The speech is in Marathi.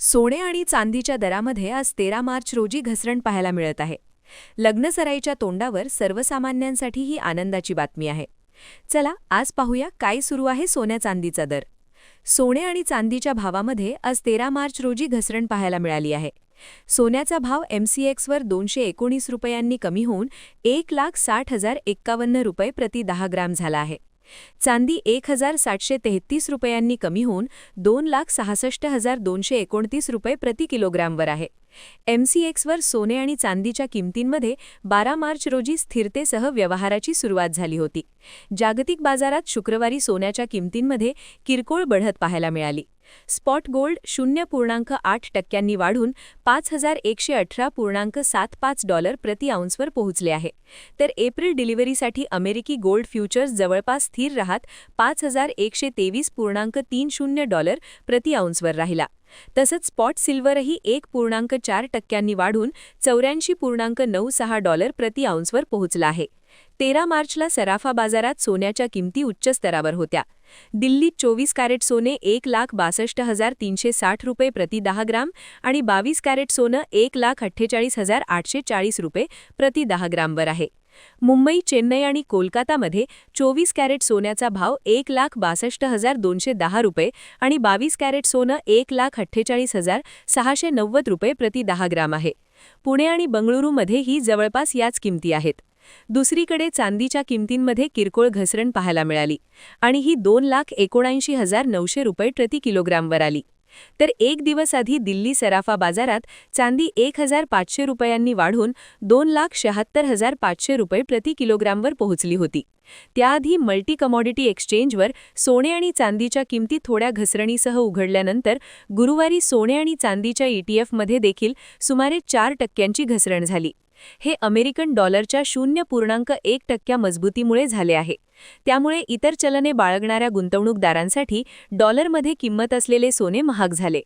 सोने आणि चांदीच्या दरामध्ये आज 13 मार्च रोजी घसरण पाहायला मिळत आहे. लग्नसराईच्या तोंडावर सर्वसामान्यांसाठी ही आनंदाची बातमी आहे. चला आज पाहूया काय सुरू आहे सोन्या चांदीचा दर. सोने आणि चांदीच्या भावामध्ये आज 13 मार्च रोजी घसरण पाहायला मिळाली आहे. सोन्याचा भाव MCXवर 219 रुपयांनी कमी होऊन 1,60,051 रुपये प्रति 10 ग्राम झाला आहे. चांदी 1,733 रुपयांनी कमी होऊन 2,66,229 रुपये प्रति किलोग्रामवर आहे. MCXवर सोने आणि चांदीच्या किमतींमध्ये 12 मार्च रोजी स्थिरतेसह व्यवहाराची सुरुवात झाली होती. जागतिक बाजारात शुक्रवारी सोन्याच्या किमतींमध्ये किरकोळ बढत पाहायला मिळाली. स्पॉट गोल्ड 0.8% वाढून $5,118.75 प्रति औंसवर पोहोचले आहे. तर एप्रिल डिलिव्हरीसाठी अमेरिकी गोल्ड फ्युचर्स जवळपास स्थिर राहत $5,123.30 प्रति औंसवर राहिला. तसंच स्पॉट सिल्वरही 1.4% वाढून $84.96 प्रति औंसवर पोहोचला आहे. 13 मार्चला सराफा बाजारात सोन्याच्या किमती उच्च स्तरावर होत्या. दिल्लीत 24 कॅरेट सोने 1,62,360 रुपये प्रति 10 ग्राम आणि 22 कॅरेट सोनं 1,48,840 रुपये प्रति 10 ग्रामवर आहे. मुंबई, चेन्नई आणि कोलकातामध्ये 24 कॅरेट सोन्याचा भाव 1,62,210 रुपये आणि 22 कॅरेट सोनं 1,48,690 रुपये प्रति 10 ग्राम आहे. पुणे आणि बंगळुरूमध्येही जवळपास याच किमती आहेत. दुसरीकडे चांदीच्या किमतींमध्ये किरकोळ घसरण पाहायला मिळाली आणि ही 2,79,900 रुपये प्रति किलोग्रामवर आली. तर एक दिवस आधी दिल्ली सराफा बाजारात चांदी 1,500 रुपयांनी वाढून 2,76,500 रुपये प्रति किलोग्रामवर पोहोचली होती. त्याआधी मल्टी कमॉडिटी एक्सचेंजवर सोने आणि चांदीच्या किमती थोड्या घसरणीसह उघडल्यानंतर गुरुवारी सोने आणि चांदीच्या ETFमध्ये देखील सुमारे 4% घसरण झाली. हे अमेरिकन डॉलरच्या 0.1% मजबूतीमुळे झाले आहे. त्यामुळे इतर चलने बाळगणाऱ्या गुंतवणूकदारांसाठी डॉलरमध्ये किंमत असलेले सोने महाग झाले.